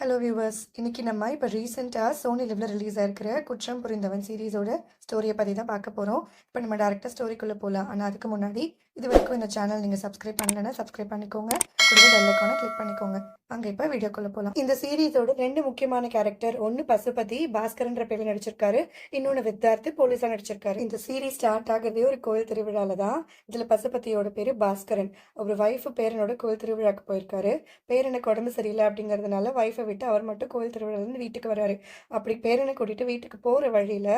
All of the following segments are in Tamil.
ஹலோ வியூவர்ஸ், இன்னைக்கு நம்ம இப்போ ரீசெண்டாக சோனி லிவ்ல ரிலீஸ் ஆயிருக்கிற குற்றம் புரிந்தவன் சீரிஸோட ஸ்டோரியை பற்றி தான் பார்க்க போகிறோம். இப்போ நம்ம டேரெக்டாக ஸ்டோரிக்குள்ளே போகலாம். ஆனால் அதுக்கு முன்னாடி இது வரைக்கும் இந்த சேனல் நீங்கள் சப்ஸ்கிரைப் பண்ணலைன்னா சப்ஸ்கிரைப் பண்ணிக்கோங்க. கூடவே பெல் ஐக்கானை கிளிக் பண்ணிக்கோங்க. அங்கே இப்போ வீடியோக்குள்ளே போகலாம். இந்த சீரிஸோட ரெண்டு முக்கியமான கேரக்டர், ஒன்று பசுபதி பாஸ்கரன்ற பேரில் நடிச்சிருக்காரு, இன்னொன்று வித்தார்த்து போலீஸாக நடிச்சிருக்காரு. இந்த சீரிஸ் ஸ்டார்ட் ஆகிறதே ஒரு கோயில் திருவிழாவில் தான். இதில் பசுபதியோட பேர் பாஸ்கரன். ஒரு ஒய்ஃபு பேரனோட கோயில் திருவிழாக்கு போயிருக்காரு. பேரனுக்கு உடம்பு சரியில்லை அப்படிங்கிறதுனால ஒய்ஃபை விட்டு அவர் மட்டும் கோயில் திருவிழாலேருந்து வீட்டுக்கு வராரு. அப்படி பேரனை கூட்டிட்டு வீட்டுக்கு போகிற வழியில்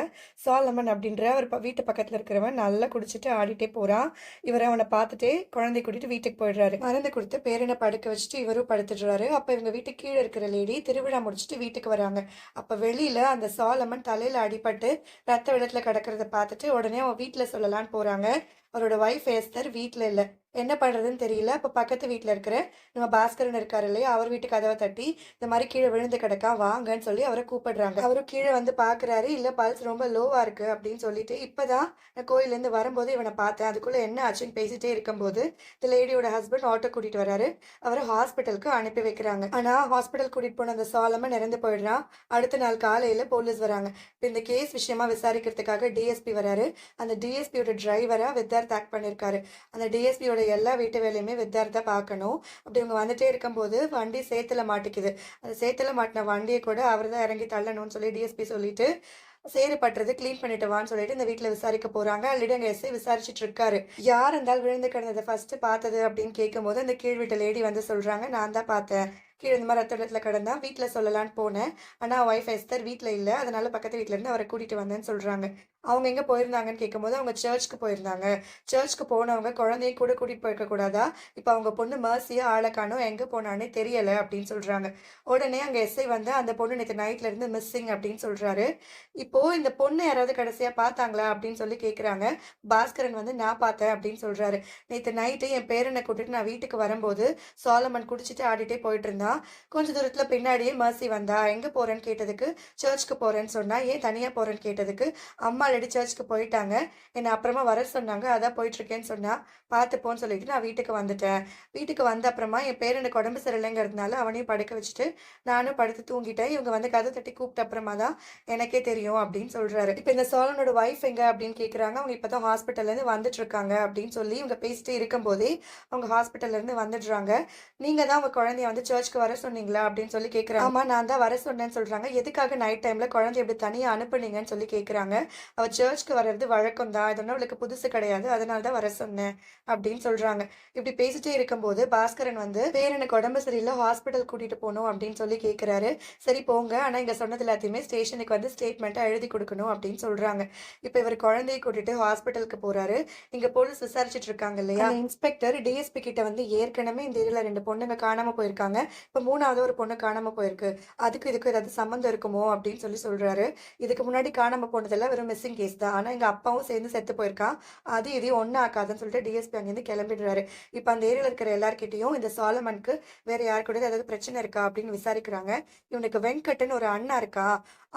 சாலமன் அப்படின்ற அவர் வீட்டு பக்கத்தில் இருக்கிறவன் நல்லா குடிச்சிட்டு ஆடிட்டே போகிறான். இவர் அவனை பார்த்துட்டே குழந்தை கூட்டிட்டு வீட்டுக்கு போயிடுறாரு. மருந்து கொடுத்து பேரனை படுக்க வச்சுட்டு இவரும் படுத்துடுறாரு. அப்போ இவங்க வீட்டுக்கு கீழே இருக்கிற லேடி திருவிழா முடிச்சுட்டு வீட்டுக்கு வராங்க. அப்போ வெளியில் அந்த சாலமன் தலையில் அடிபட்டு ரத்த வெள்ளத்தில் கிடக்கிறத பார்த்துட்டு உடனே அவன் வீட்டில் சொல்லலான்னு போகிறாங்க. அவரோட ஒய்ஃப் எஸ்தர் வீட்டில் இல்லை. என்ன பண்ணுறதுன்னு தெரியல. அப்போ பக்கத்து வீட்டில் இருக்கிற நம்ம பாஸ்கரன் இருக்காரு இல்லையா, அவர் வீட்டு கதவை தட்டி இந்த மாதிரி கீழே விழுந்து கிடக்கா வாங்கன்னு சொல்லி அவரை கூப்பிடுறாங்க. அவரும் கீழே வந்து பார்க்குறாரு. இல்லை, பல்ஸ் ரொம்ப லோவாக இருக்குது அப்படின்னு சொல்லிட்டு, இப்போ தான் நான் கோயிலேருந்து வரும்போது இவனை பார்த்தேன், அதுக்குள்ளே என்ன ஆச்சுன்னு பேசிகிட்டே இருக்கும்போது இந்த லேடியோட ஹஸ்பண்ட் ஆட்டோ கூட்டிகிட்டு வராரு. அவரை ஹாஸ்பிட்டலுக்கு அனுப்பி வைக்கிறாங்க. ஆனால் ஹாஸ்பிட்டல் கூட்டிகிட்டு போன அந்த சாலமன் இறந்து போயிடுறான். அடுத்த நாள் காலையில் போலீஸ் வராங்க. இப்போ இந்த கேஸ் விஷயமா விசாரிக்கிறதுக்காக டிஎஸ்பி வராரு. அந்த டிஎஸ்பியோட டிரைவராக வித்தார்த் ஆக்ட் பண்ணியிருக்காரு. அந்த டிஎஸ்பியோட எல்லா வீட்டு வேலையுமே வித்தார்த்தா பார்க்கணும். அப்படி இவங்க வந்துட்டே இருக்கும்போது வண்டி சேத்துல மாட்டிக்குது. அந்த சேத்துல மாட்டின வண்டியை கூட அவர் தான் இறங்கி தள்ளணும்னு சொல்லி டிஎஸ்பி சொல்லிட்டு சேறு பட்டுறது கிளீன் பண்ணிட்டு வான்னு சொல்லிட்டு இந்த வீட்டில் விசாரிக்க போறாங்க. ஆல்ரெடி அங்கே எஸ்ஐ விசாரிச்சுட்டு இருக்காரு. யார் இருந்தாலும் விழுந்து கிடந்ததை ஃபர்ஸ்ட் பார்த்தது அப்படின்னு கேட்கும்போது அந்த கீழ் வீட்டு லேடி வந்து சொல்றாங்க, நான் தான் பார்த்தேன், கீழே இந்த மாதிரி ரத்த இடத்துல கிடந்தா வீட்டில் சொல்லலான்னு போனேன், ஆனால் ஒய்ஃப் எஸ்தர் வீட்டில் இல்லை, அதனால பக்கத்து வீட்டிலேருந்து அவரை கூட்டிகிட்டு வந்தேன்னு சொல்கிறாங்க. அவங்க எங்கே போயிருந்தாங்கன்னு கேட்கும்போது அவங்க சர்ச்சுக்கு போயிருந்தாங்க. சர்ச்சுக்கு போனவங்க குழந்தைய கூட கூட்டிகிட்டு போயிருக்க கூடாதா, இப்போ அவங்க பொண்ணு மர்சியாக ஆளை காணோம், எங்கே போனானே தெரியலை அப்படின்னு சொல்கிறாங்க. உடனே அங்கே எஸ்ஐ வந்து அந்த பொண்ணு நேற்று நைட்லேருந்து மிஸ்ஸிங் அப்படின்னு சொல்கிறாரு. இப்போது இந்த பொண்ணு யாராவது கடைசியாக பார்த்தாங்களா அப்படின்னு சொல்லி கேட்குறாங்க. பாஸ்கரன் வந்து நான் பார்த்தேன் அப்படின்னு சொல்கிறாரு. நேற்று நைட்டு என் பேரனை கூட்டிட்டு நான் வீட்டுக்கு வரும்போது சாலமன் குடிச்சிட்டு ஆடிட்டே போயிட்டு இருந்தான். கொஞ்ச தூரத்துல பின்னாடியே மர்சி வந்தா. எங்க போறேன்னு கேட்டதுக்கு சர்ச்சுக்கு போறேன்னு சொன்னா. ஏன் தனியா போறேன்னு கேட்டதுக்கு அம்மா ஆல்ரெடி சர்ச்சுக்கு போயிட்டாங்க, என்ன அப்புறமா வர சொன்னாங்க, அதான் போயிட்டு இருக்கேன்னு சொன்னா. பார்த்துப்போன்னு சொல்லிட்டு நான் வீட்டுக்கு வந்துட்டேன். வீட்டுக்கு வந்த அப்புறமா என் பேரனுக்கு உடம்பு சரியில்லைங்கிறதுனால அவனையும் படுக்க வச்சுட்டு நானும் படுத்து தூங்கிட்டேன். இவங்க வந்து கதை தட்டி கூப்பிட்ட அப்புறமா தான் எனக்கே தெரியும் அப்படின்னு சொல்றாரு. இப்போ இந்த சோழனோட ஒய்ஃப் எங்க அப்படின்னு கேட்குறாங்க. அவங்க இப்பதான் ஹாஸ்பிட்டல்ல இருந்து வந்துட்டு இருக்காங்க அப்படின்னு சொல்லி இவங்க பேசிட்டே இருக்கும் போதே அவங்க ஹாஸ்பிட்டல்ல இருந்து வந்துடுறாங்க. நீங்க தான் உங்க குழந்தைய வந்து சர்ச்சுக்கு வர சொன்னீங்களா அப்படின்னு சொல்லி கேட்குறாங்க. ஆமா, நான் தான் வர சொன்னேன்னு சொல்றாங்க. எதுக்காக நைட் டைம்ல குழந்தை எப்படி தனியாக அனுப்புனீங்கன்னு சொல்லி கேட்குறாங்க. அவ சர்ச்சுக்கு வர்றது வழக்கம் தான், இதெல்லாம் அவளுக்கு புதுசு கிடையாது, அதனால தான் வர சொன்னேன் அப்படின்னு சொல்றாங்க. இப்படி பேசிட்டே இருக்கும்போது பாஸ்கரன் வந்து பேரனுக்கு உடம்பு சரியில்லை, ஹாஸ்பிட்டல் கூட்டிட்டு போகணும் அப்படின்னு சொல்லி கேட்குறாரு. சரி போங்க, ஆனால் இங்கே சொன்னது எல்லாத்தையுமே ஸ்டேஷனுக்கு வந்து ஸ்டேட்மெண்ட்டை எழுதி கொடுக்கணும் அப்படின்னு சொல்றாங்க. இப்போ இவர் குழந்தையை கூட்டிட்டு ஹாஸ்பிட்டலுக்கு போறாரு. இங்க போலீஸ் விசாரிச்சுட்டு இருக்காங்க இல்லையா, இன்ஸ்பெக்டர் டிஎஸ்பி கிட்ட வந்து ஏற்கனவே இந்த ஏரியால 2 பொண்ணுங்க காணாம போயிருக்காங்க, இப்போ 3வது ஒரு பொண்ணு காணாம போயிருக்கு, அதுக்கு இதுக்கு ஏதாவது சம்மந்தம் இருக்குமோ அப்படின்னு சொல்லி சொல்றாரு. இதுக்கு முன்னாடி காணாம போனதெல்லாம் வெறும் மிஸ்ஸிங் கேஸ் தான், ஆனா எங்க அப்பாவும் சேர்ந்து செத்து போயிருக்கான், அது இதையும் ஒன்னும் ஆக்காதுன்னு சொல்லிட்டு டிஎஸ்பி அங்கேருந்து கிளம்பிடுறாரு. இப்போ அந்த ஏரியால இருக்கிற எல்லார்கிட்டையும் இந்த சாலமனுக்கு வேற யாரு கூட ஏதாவது பிரச்சனை இருக்கா அப்படின்னு விசாரிக்கிறாங்க. இவனுக்கு வெங்கட்னு ஒரு அண்ணா இருக்கா,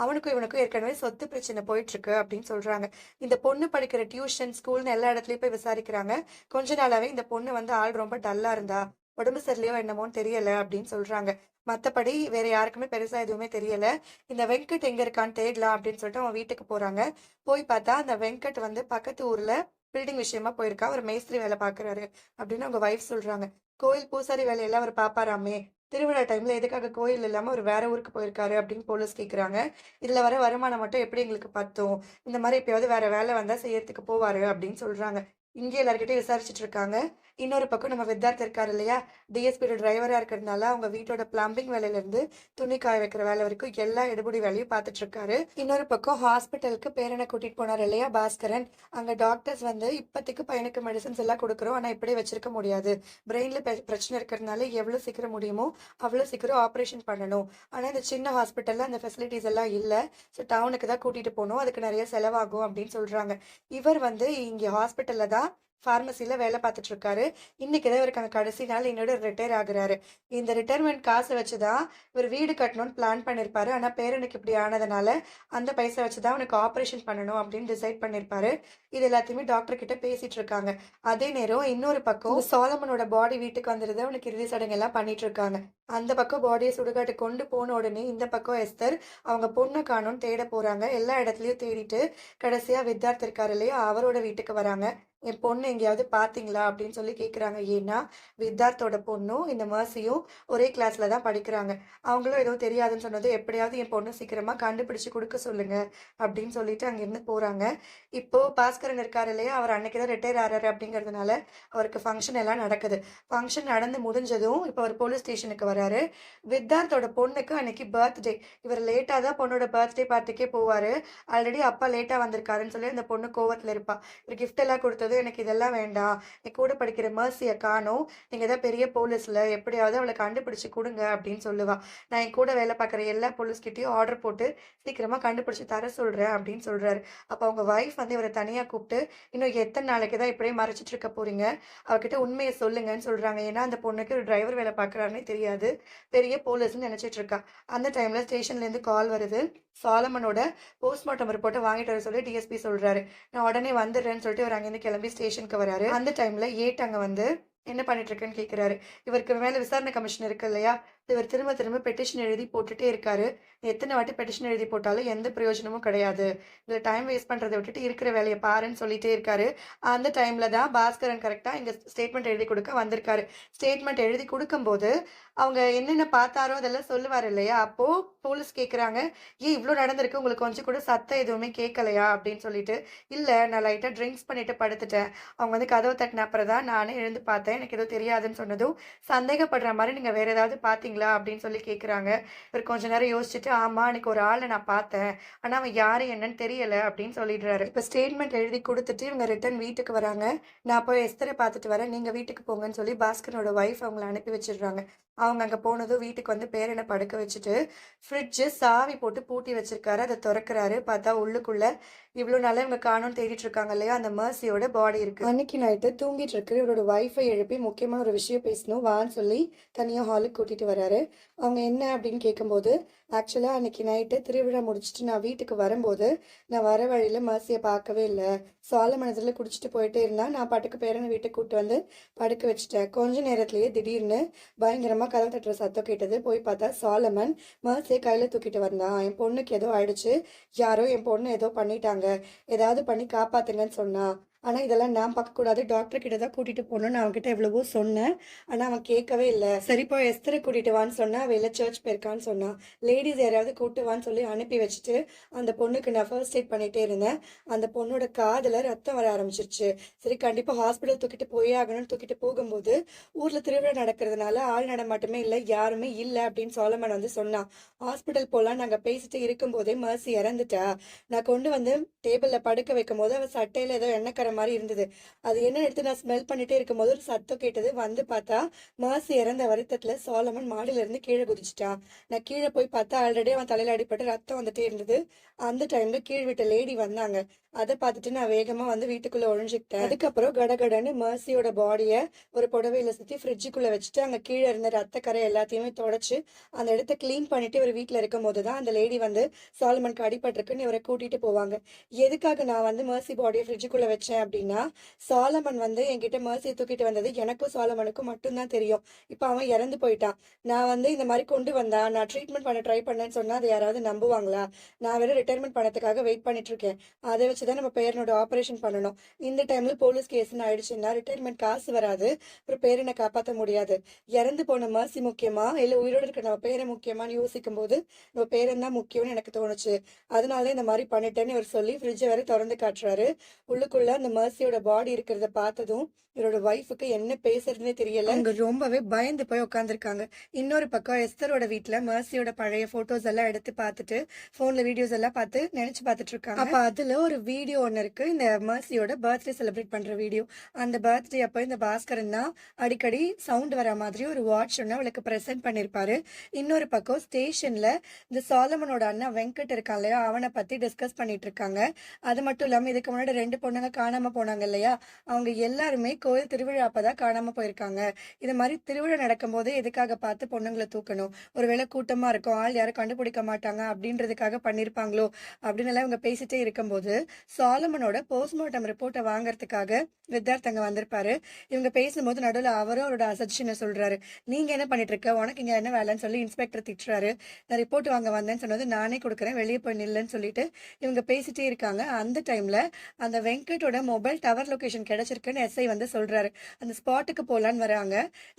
அவனுக்கும் இவனுக்கும் ஏற்கனவே சொத்து பிரச்சனை போயிட்டு இருக்கு அப்படின்னு சொல்றாங்க. இந்த பொண்ணு படிக்கிற டியூஷன் ஸ்கூல்னு எல்லா இடத்துலயும் போய் விசாரிக்கிறாங்க. கொஞ்ச நாளாவே இந்த பொண்ணு வந்து ஆள் ரொம்ப டல்லா இருந்தா, உடம்பு சரியில்லையோ என்னமோன்னு தெரியல அப்படின்னு சொல்றாங்க. மற்றபடி வேற யாருக்குமே பெருசா எதுவுமே தெரியல. இந்த வெங்கட் எங்க இருக்கான்னு தேடலாம் அப்படின்னு சொல்லிட்டு அவன் வீட்டுக்கு போறாங்க. போய் பார்த்தா அந்த வெங்கட் வந்து பக்கத்து ஊர்ல பில்டிங் விஷயமா போயிருக்கா, அவர் மேஸ்திரி வேலை பாக்குறாரு அப்படின்னு அவங்க வைஃப் சொல்றாங்க. கோயில் பூசாரி வேலையெல்லாம் அவர் பாப்பாராமே, திருவிழா டைம்ல எதுக்காக கோயில் இல்லாம அவர் வேற ஊருக்கு போயிருக்காரு அப்படின்னு போலீஸ் கேக்குறாங்க. இதுல வர வருமானம் மட்டும் எப்படி எங்களுக்கு பத்தும், இந்த மாதிரி எப்பயாவது வேற வேலை வந்தா செய்யறதுக்கு போவாரு அப்படின்னு சொல்றாங்க. இங்கே எல்லார்கிட்டயும் விசாரிச்சுட்டு இருக்காங்க. இன்னொரு பக்கம் நம்ம வித்தார்த் இருக்காரு இல்லையா, டிஎஸ்பியோட டிரைவரா இருக்கிறதுனால அவங்க வீட்டோட பிளம்பிங் வேலையில இருந்து துணி காய வைக்கிற வேலை வரைக்கும் எல்லா எடுபடி வேலையும் பார்த்துட்டு இருக்காரு. இன்னொரு பக்கம் ஹாஸ்பிட்டலுக்கு பேரனை கூட்டிட்டு போனார் இல்லையா பாஸ்கரன், அங்க டாக்டர்ஸ் வந்து இப்போதைக்கு பையனுக்கு மெடிசன்ஸ் எல்லாம் கொடுக்குறோம், ஆனா இப்படியே வச்சிருக்க முடியாது, பிரெயின்ல பிரச்சனை இருக்கிறதுனால எவ்வளவு சீக்கிரம் முடியுமோ அவ்வளவு சீக்கிரம் ஆப்ரேஷன் பண்ணணும், ஆனா இந்த சின்ன ஹாஸ்பிட்டல்ல அந்த ஃபெசிலிட்டிஸ் எல்லாம் இல்ல, ஸோ டவுனுக்கு தான் கூட்டிட்டு போகணும், அதுக்கு நிறைய செலவாகும் அப்படின்னு சொல்றாங்க. இவர் வந்து இங்க ஹாஸ்பிட்டல்ல தான் ஃபார்மசியில் வேலை பார்த்துட்டு இருக்காரு. இன்னைக்கு தான் இவருக்கு அங்கே கடைசி நாள் என்னோட ரிட்டையர் ஆகுறாரு. இந்த ரிட்டையர்மெண்ட் காசை வச்சு தான் இவர் வீடு கட்டணும்னு பிளான் பண்ணியிருப்பாரு. ஆனால் பேரனுக்கு இப்படி ஆனதுனால அந்த பைசா வச்சு தான் அவனுக்கு ஆப்ரேஷன் பண்ணணும் அப்படின்னு டிசைட் பண்ணியிருப்பாரு. இது எல்லாத்தையுமே டாக்டர் கிட்ட பேசிட்டு இருக்காங்க. அதே நேரம் இன்னொரு பக்கம் சோலமனோட பாடி வீட்டுக்கு வந்துடுது. அவனுக்கு இறுதி சடங்கு எல்லாம் பண்ணிட்டு இருக்காங்க. அந்த பக்கம் பாடியை சுடுகாட்டு கொண்டு போன உடனே இந்த பக்கம் எஸ்தர் அவங்க பொண்ணை காணும்னு தேட போறாங்க. எல்லா இடத்துலயும் தேடிட்டு கடைசியா வித்தார்த் இருக்காரு இல்லையா, அவரோட வீட்டுக்கு வராங்க. என் பொண்ணு எங்கேயாவது பார்த்தீங்களா அப்படின்னு சொல்லி கேட்குறாங்க. ஏன்னா வித்தார்த்தோட பொண்ணும் இந்த மர்சியும் ஒரே கிளாஸ்ல தான் படிக்கிறாங்க. அவங்களும் எதுவும் தெரியாதுன்னு சொன்னது, எப்படியாவது என் பொண்ணு சீக்கிரமா கண்டுபிடிச்சு கொடுக்க சொல்லுங்க அப்படின்னு சொல்லிட்டு அங்கேருந்து போறாங்க. இப்போ பாஸ்கரன் இருக்காரு இல்லையா, அவர் அன்னைக்கு தான் ரிட்டையர் ஆறாரு அப்படிங்கிறதுனால அவருக்கு ஃபங்க்ஷன் எல்லாம் நடக்குது. ஃபங்க்ஷன் நடந்து முடிஞ்சதும் இப்போ அவர் போலீஸ் ஸ்டேஷனுக்கு வராரு. வித்தார்த்தோட பொண்ணுக்கு அன்னைக்கு பர்த்டே. இவர் லேட்டாக தான் பொண்ணோட பர்த்டே பார்ட்டிக்கே போவாரு. ஆல்ரெடி அப்பா லேட்டாக வந்திருக்காருன்னு சொல்லி அந்த பொண்ணு கோவத்தில் இருப்பா. ஒரு கிஃப்ட் எல்லாம் கொடுத்தது, எனக்கு இதெல்லாம் வேண்டாம், என் கூட படிக்கிற மர்சியை காணோம், நீங்கள் தான் பெரிய போலீஸில், எப்படியாவது அவளை கண்டுபிடிச்சி கொடுங்க அப்படின்னு சொல்லுவா. நான் என் கூட வேலை பார்க்குற எல்லா போலீஸ்கிட்டையும் ஆர்டர் போட்டு சீக்கிரமாக கண்டுபிடிச்சி தர சொல்கிறேன் அப்படின்னு சொல்கிறாரு. அப்போ அவங்க ஒய்ஃப் வந்து இவரை தனியாக கூப்பிட்டு, இன்னும் எத்தனை நாளைக்கு தான் இப்படியே மறைச்சிட்டு இருக்க போறீங்க, அவர்கிட்ட உண்மையை சொல்லுங்கன்னு சொல்கிறாங்க. ஏன்னா அந்த பொண்ணுக்கு ஒரு டிரைவர் வேலை பார்க்குறாருன்னே தெரியாது, பெரிய போலீஸ்ன்னு நினச்சிட்டு இருக்கா. அந்த டைமில் ஸ்டேஷன்லேருந்து கால் வருது. சாலமனோட போஸ்ட்மார்ட்டம் ரிப்போர்ட்டை வாங்கிட்டு வர சொல்லி டிஎஸ்பி சொல்கிறாரு. நான் உடனே வந்துடுறேன்னு சொல்லிட்டு அவர் அங்கேருந்து கிளம்பி ஸ்டேஷனுக்கு வராரு. அந்த டைமில் ஏட் அங்கே வந்து என்ன பண்ணிட்டு இருக்கேன்னு கேட்குறாரு. இவருக்கு மேலே விசாரணை கமிஷன் இருக்கு இல்லையா, இவர் திரும்ப திரும்ப பெட்டிஷன் எழுதி போட்டுட்டே இருக்காரு. எத்தனை வாட்டி பெட்டிஷன் எழுதி போட்டாலும் எந்த பிரயோஜனமும் கிடையாது, இதில் டைம் வேஸ்ட் பண்ணுறதை விட்டுட்டு இருக்கிற வேலையை பாருன்னு சொல்லிட்டே இருக்காரு. அந்த டைமில் தான் பாஸ்கரன் கரெக்டாக இங்கே ஸ்டேட்மெண்ட் எழுதி கொடுக்க வந்திருக்காரு. ஸ்டேட்மெண்ட் எழுதி கொடுக்கும்போது அவங்க என்னென்ன பார்த்தாரோ அதெல்லாம் சொல்லுவார் இல்லையா, அப்போது போலீஸ் கேட்குறாங்க, ஏன் இவ்வளோ நடந்திருக்கு, உங்களுக்கு கொஞ்சம் கூட சத்தம் எதுவுமே கேட்கலையா அப்படின்னு சொல்லிட்டு. இல்லை, நான் லைட்டாக ட்ரிங்க்ஸ் பண்ணிட்டு படுத்துட்டேன், அவங்க வந்து கதவை தட்டின அப்புறம் தான் நானே எழுந்து பார்த்தேன், எனக்கு எதுவும் தெரியாதுன்னு சொன்னதும், சந்தேகப்படுற மாதிரி நீங்கள் வேறு ஏதாவது பார்த்தீங்களா அப்படின்னு சொல்லி கேட்குறாங்க. இவர் கொஞ்ச நேரம் யோசிச்சுட்டு, ஆமாம் அன்னைக்கு ஒரு ஆளை நான் பார்த்தேன், ஆனால் அவன் யாரு என்னன்னு தெரியல அப்படின்னு சொல்லிடுறாரு. இப்போ ஸ்டேட்மெண்ட் எழுதி கொடுத்துட்டு இவங்க ரிட்டர்ன் வீட்டுக்கு வராங்க. நான் போய் எஸ்தரை பார்த்துட்டு வரேன், நீங்கள் வீட்டுக்கு போங்கன்னு சொல்லி பாஸ்கரனோட ஒய்ஃப் அவங்கள அனுப்பி வச்சிடுறாங்க. அவங்க அங்கே போனதும் வீட்டுக்கு வந்து பேரனை படுக்க வச்சுட்டு ஃப்ரிட்ஜு சாவி போட்டு பூட்டி வச்சிருக்காரு. அதை திறக்கிறாரு. பார்த்தா உள்ளுக்குள்ள இவ்வளோ நாளாக இவங்க காணும்னு தேடிட்டு இருக்காங்க இல்லையா, அந்த மர்சியோட பாடி இருக்கு. அன்னைக்கு நைட்டு தூங்கிட்டு இருக்கு இவரோட ஒய்ஃபை எழுப்பி முக்கியமான ஒரு விஷயம் பேசணும் வான்னு சொல்லி தனியாக ஹாலுக்கு கூட்டிட்டு வராரு. அவங்க என்ன அப்படின்னு கேட்கும்போது, ஆக்சுவலாக அன்னைக்கு நைட்டு திருவிழா முடிச்சுட்டு நான் வீட்டுக்கு வரும்போது நான் வர வழியில் மர்சியை பார்க்கவே இல்லை. சாலமனதில் குடிச்சிட்டு போயிட்டே இருந்தா, நான் பாட்டுக்கு பேரனை வீட்டுக்கு கூப்பிட்டு வந்து படுக்க வச்சுட்டேன். கொஞ்ச நேரத்திலேயே திடீர்னு பயங்கரமாக கதவு தட்டுற சத்தம் கேட்டது. போய் பார்த்தா சாலமன் மர்சியை கையில் தூக்கிட்டு வந்தான். என் பொண்ணுக்கு ஏதோ ஆயிடுச்சு, யாரோ என் பொண்ணு ஏதோ பண்ணிட்டாங்க, ஏதாவது பண்ணி காப்பாத்துங்கன்னு சொன்னா. ஆனால் இதெல்லாம் நான் பார்க்கக்கூடாது, டாக்டர் கிட்ட தான் கூட்டிகிட்டு போகணும்னு அவன்கிட்ட எவ்வளவோ சொன்னேன், ஆனால் அவன் கேட்கவே இல்லை. சரி போய் எஸ்தரை கூட்டிகிட்டு வான்னு சொன்னால் அவள் இல்லை சர்ச் போயிருக்கான்னு சொன்னான். லேடிஸ் யாராவது கூப்பிட்டு வான்னு சொல்லி அனுப்பி வச்சுட்டு அந்த பொண்ணுக்கு நான் ஃபர்ஸ்ட் எய்ட் பண்ணிகிட்டே இருந்தேன். அந்த பொண்ணோட காதில் ரத்தம் வர ஆரம்பிச்சிருச்சு. சரி கண்டிப்பாக ஹாஸ்பிட்டல் தூக்கிட்டு போயே ஆகணும்னு தூக்கிட்டு போகும்போது ஊரில் திருவிழா நடக்கிறதுனால ஆள் நடமாட்டமே இல்லை, யாருமே இல்லை அப்படின்னு சோலமன் வந்து சொன்னான். ஹாஸ்பிட்டல் போகலாம் நாங்கள் பேசிட்டு இருக்கும்போதே மர்சி இறந்துட்டா. நான் கொண்டு வந்து டேபிளில் படுக்க வைக்கும் போது அவள் சட்டையில் ஏதோ எண்ணெய் மாதிரி இருந்தது. அது என்ன எடுத்து நான் ஸ்மெல் பண்ணிட்டே இருக்கும் போது ஒரு சத்தம் கேட்டது. வந்து பார்த்தா மர்சி இறந்த வருத்தத்துல சாலமன் மாடியில இருந்து கீழே குதிச்சிட்டான். நான் கீழே போய் பார்த்தா ஆல்ரெடி அவன் தலையில அடிப்பட்டு ரத்தம் வந்துட்டே இருந்தது. அந்த டைம்ல கீழ் வீட்டு லேடி வந்தாங்க. அதை பார்த்துட்டு நான் வேகமா வந்து வீட்டுக்குள்ள ஒழிஞ்சுக்கிட்டேன். அதுக்கப்புறம் கடகடன்னு மர்சியோட பாடியை ஒரு புடவையில சுத்தி ஃப்ரிட்ஜுக்குள்ள வச்சுட்டு அங்க கீழே இருந்த ரத்தக்கரை எல்லாத்தையுமே தொடச்சு அந்த இடத்த கிளீன் பண்ணிட்டு இவர் வீட்டுல இருக்கும் போதுதான் அந்த லேடி வந்து சாலமனுக்கு அடிபட்டிருக்குன்னு இவரை கூட்டிட்டு போவாங்க. எதுக்காக நான் வந்து மர்சி பாடியை ஃப்ரிட்ஜுக்குள்ள வச்சேன் அப்படின்னா, சாலமன் வந்து என்கிட்ட மர்சியை தூக்கிட்டு வந்தது எனக்கும் சாலமனுக்கும் மட்டும்தான் தெரியும். இப்போ அவன் இறந்து போயிட்டான். நான் வந்து இந்த மாதிரி கொண்டு வந்தா, நான் ட்ரீட்மெண்ட் பண்ண ட்ரை பண்ணேன்னு சொன்னா அதை யாராவது நம்புவாங்களா? நான் வேற ரிட்டையர்மெண்ட் பண்ணதுக்காக வெயிட் பண்ணிட்டு இருக்கேன். அதை வச்சுதான் நம்ம பேரனோட ஆபரேஷன் பண்ணணும். இந்த டைம்ல போலீஸ் கேஸ்ன்னு ஆயிடுச்சுன்னா ரிட்டையர்மெண்ட் காசு வராது, அப்புறம் பேரனை காப்பாற்ற முடியாது. இறந்து போன மர்சி முக்கியமா இல்ல உயிரோடு இருக்க நம்ம பேரை முக்கியமானு யோசிக்கும் போது நம்ம பேரன் தான் முக்கியம்னு எனக்கு தோணுச்சு. அதனால இந்த மாதிரி பண்ணிட்டேன்னு இவர் சொல்லி ஃப்ரிட்ஜை வேற திறந்து காட்டுறாரு. உள்ளுக்குள்ள அந்த மர்சியோட பாடி இருக்கிறத பார்த்ததும் இவரோட ஒய்ஃபுக்கு என்ன பேசுறதுன்னே தெரியல. அவங்க ரொம்பவே பயந்து போய் உட்காந்துருக்காங்க. இன்னொரு பக்கம் எஸ்தரோட வீட்டுல மர்சியோட பழைய போட்டோஸ் எல்லாம் எடுத்து பார்த்துட்டு போன்ல வீடியோஸ் எல்லாம் பார்த்து நினைச்சு பார்த்துட்டு இருக்காங்க. அப்ப அதுல ஒரு வீடியோ ஒன்று இருக்கு. இந்த மெர்சியோட பர்த்டே செலிப்ரேட் பண்ற வீடியோ. அந்த பர்த்டே அப்போ இந்த பாஸ்கரன் தான் அடிக்கடி சவுண்ட் வர மாதிரி ஒரு வாட்ச் ஒன்று அவளுக்கு ப்ரெசென்ட் பண்ணியிருப்பாரு. இன்னொரு பக்கம் ஸ்டேஷன்ல இந்த சாலமனோட அண்ணா வெங்கட் இருக்கான் இல்லையா, அவனை பத்தி டிஸ்கஸ் பண்ணிட்டு இருக்காங்க. அது மட்டும் இல்லாம இதுக்கு முன்னாடி 2 பொண்ணுங்க காணாம போனாங்க இல்லையா, அவங்க எல்லாருமே கோயில் திருவிழா அப்பதான் காணாம போயிருக்காங்க. இது மாதிரி திருவிழா நடக்கும்போது எதுக்காக பார்த்து பொண்ணுங்களை தூக்கணும், ஒருவேளை கூட்டமா இருக்கும், ஆள் யாரும் கண்டுபிடிக்க மாட்டாங்க அப்படின்றதுக்காக பண்ணிருப்பாங்களோ அப்படின்னு எல்லாம் இவங்க பேசிட்டே இருக்கும்போது சாலமனோட போஸ்ட்மார்ட்டம் ரிப்போர்ட்டை வாங்குறதுக்காக வித்தார்த் அங்க வந்திருப்பாரு. இவங்க பேசும்போது நடுவில் அவரும் அவரோட அசஜஷனை சொல்றாரு. நீங்க என்ன பண்ணிட்டு இருக்க, உனக்கு இங்க என்ன வேலைன்னு சொல்லி இன்ஸ்பெக்டர் திட்டுறாரு. நான் ரிப்போர்ட் வாங்க வந்தேன்னு சொன்னது நானே கொடுக்குறேன், வெளியே போய் நில்லுன்னு சொல்லிட்டு இவங்க பேசிட்டே இருக்காங்க. அந்த டைம்ல அந்த வெங்கட்டோட மொபைல் டவர் லொகேஷன் கிடைச்சிருக்குன்னு எஸ்ஐ வந்து சொல்றாரு. அந்த ஸ்பாட்டுக்கு போலான்னு வராங்க.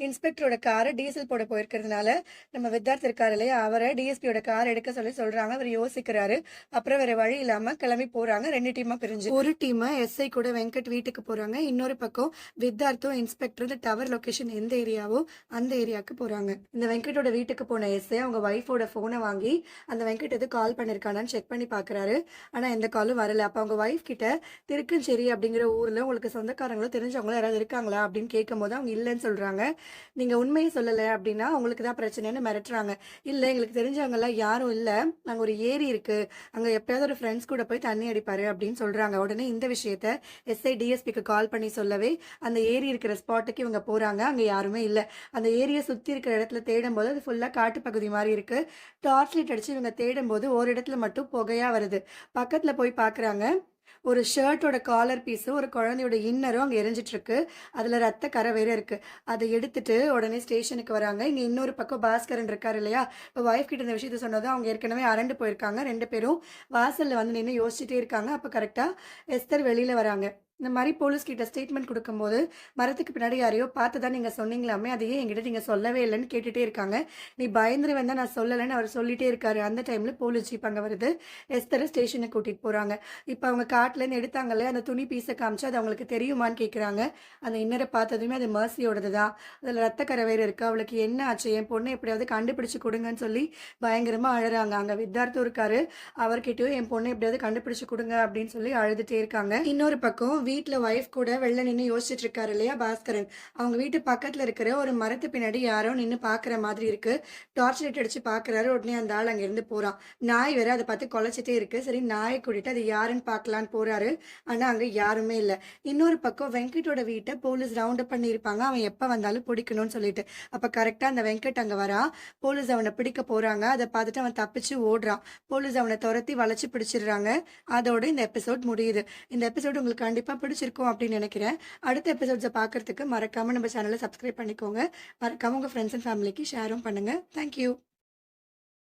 இன்ஸ்பெக்டரோட காரை டீசல் போட போயிருக்கிறதுனால நம்ம வித்தார்த் இருக்காரு இல்லையா, அவரை டிஎஸ்பியோட கார் எடுக்க சொல்லி சொல்றாங்க. அவர் யோசிக்கிறாரு. அப்புறம் வேற வழி இல்லாம கிளம்பி போறாங்க. 2 டீமா பிரிஞ்சு. ஒரு டீம் எஸ்ஐ கூட வெங்கட் வீட்டுக்கு போறாங்க. இன்னொரு பக்கம் வித்தார்த்தும் இன்ஸ்பெக்டர் இந்த டவர் லொகேஷன் எந்த ஏரியாவோ அந்த ஏரியாவுக்கு போறாங்க. இந்த வெங்கட்டோட வீட்டுக்கு போன எஸ்ஐ அவங்க ஒய்ஃபோட போனை வாங்கி அந்த வெங்கட் எது கால் பண்ணிருக்கானு செக் பண்ணி பாக்குறாரு. ஆனா எந்த காலும் வரல. அப்ப அவங்க ஒய்ஃப் கிட்ட திருக்கஞ்சேரி அப்படிங்கிற ஊர்ல உங்களுக்கு சொந்தக்காரங்களோ தெரிஞ்சவங்களோ யாராவது இருக்காங்களா அப்படின்னு கேட்கும் போது அவங்க இல்லைன்னு சொல்றாங்க. நீங்க உண்மையை சொல்லல அப்படின்னா உங்களுக்கு தான் பிரச்சனைன்னு மிரட்டுறாங்க. இல்ல எங்களுக்கு தெரிஞ்சவங்க எல்லாம் யாரும் இல்ல, அங்க ஒரு ஏரி இருக்கு, அங்க எப்பயாவது ஒரு ஃப்ரெண்ட்ஸ் கூட போய் தண்ணி அடிப்பாரு அப்படின்னு சொல்றாங்க. உடனே இந்த விஷயத்த எஸ்ஐ டிஎஸ்பிக்கு கால் பண்ணி சொல்லவே அந்த ஏரி இருக்கிற ஸ்பாட்டுக்கு இவங்க போறாங்க. அங்க யாருமே இல்ல. அந்த ஏரியை சுத்தி இருக்கிற இடத்துல தேடும் போது அது ஃபுல்லா காட்டு பகுதி மாதிரி இருக்கு. டார்ச் லைட் அடிச்சு இவங்க தேடும் போது ஒரு இடத்துல மட்டும் புகையா வருது. பக்கத்துல போய் பாக்குறாங்க. ஒரு ஷர்ட்டோட காலர் பீஸு ஒரு குழந்தையோட இன்னரும் அங்கே எரிஞ்சிட்டு இருக்கு. அதில் ரத்த கரை வேற இருக்கு. அதை எடுத்துட்டு உடனே ஸ்டேஷனுக்கு வராங்க. இங்கே இன்னொரு பக்கம் பாஸ்கரன் இருக்காரு இல்லையா, இப்போ ஒய்ஃப் கிட்ட இந்த விஷயத்த சொன்னதும் அவங்க ஏற்கனவே அரண்டு போயிருக்காங்க. 2 பேரும் வாசல்ல வந்து நின்று யோசிச்சுட்டே இருக்காங்க. அப்போ கரெக்டாக எஸ்தர் வெளியில வராங்க. இந்த மாதிரி போலீஸ் கிட்ட ஸ்டேட்மெண்ட் கொடுக்கும்போது மரத்துக்கு பின்னாடி யாரையோ பார்த்துதான் நீங்க சொன்னீங்களாமே, அதையே என்கிட்ட நீங்க சொல்லவே இல்லைன்னு கேட்டுட்டே இருக்காங்க. நீ பயந்துருவேன் தான் நான் சொல்லலைன்னு அவர் சொல்லிட்டே இருக்காரு. அந்த டைம்ல போலீஸ் ஜீப் அங்க வருது. எஸ்தரை ஸ்டேஷனுக்கு கூட்டிட்டு போறாங்க. இப்போ அவங்க காட்டுல இருந்து எடுத்தாங்கல்ல அந்த துணி பீஸை காமிச்சு அது அவங்களுக்கு தெரியுமான்னு கேட்குறாங்க. அந்த இன்னரை பார்த்ததுமே அது மெர்சியோடது தான். அதில் ரத்தக்கரை வேறு இருக்கு. அவளுக்கு என்ன ஆச்சு, என் பொண்ணை எப்படியாவது கண்டுபிடிச்சு கொடுங்கன்னு சொல்லி பயங்கரமா அழுறாங்க. அங்க வித்தார்த்தும் இருக்காரு. அவர்கிட்டயும் என் பொண்ணை எப்படியாவது கண்டுபிடிச்சு கொடுங்க அப்படின்னு சொல்லி அழுதுட்டே இருக்காங்க. இன்னொரு பக்கம் வீட்டுல ஒய்ஃப் கூட வெளில நின்று யோசிச்சுட்டு இருக்காரு இல்லையா பாஸ்கரன், அவங்க வீட்டு பக்கத்துல இருக்கிற ஒரு மரத்து பின்னாடி யாரோ நின்று பாக்குற மாதிரி இருக்கு. டார்ச் லைட் அடிச்சு பாக்குறாரு. உடனே அந்த ஆள் அங்க இருந்து போறான். நாய் வேற அதை பார்த்து குலைச்சிட்டே இருக்கு. சரி நாயை கூட்டிட்டு அது யாருன்னு பாக்கலான்னு போறாரு. ஆனா அங்க யாருமே இல்ல. இன்னொரு பக்கம் வெங்கட்டோட வீட்டை போலீஸ் ரவுண்ட் அப் பண்ணி இருப்பாங்க, அவன் எப்ப வந்தாலும் பிடிக்கணும்னு சொல்லிட்டு. அப்ப கரெக்டா அந்த வெங்கட் அங்க வரா. போலீஸ் அவனை பிடிக்க போறாங்க. அதை பார்த்துட்டு அவன் தப்பிச்சு ஓடுறான். போலீஸ் அவனை துரத்தி வளைச்சு பிடிச்சிடுறாங்க. அதோட இந்த எபிசோட் முடியுது. இந்த எபிசோட் உங்களுக்கு கண்டிப்பா பிடிச்சிருக்கும் அப்படின்னு நினைக்கிறேன். அடுத்த எபிசோட்ஸை பார்க்கறதுக்கு மறக்காம நம்ம சேனலை சப்ஸ்கிரைப் பண்ணிக்கோங்க. மறக்காம உங்க ஃப்ரெண்ட்ஸ் அண்ட் ஃபேமிலிக்கு ஷேரும் பண்ணுங்க. தேங்க்யூ.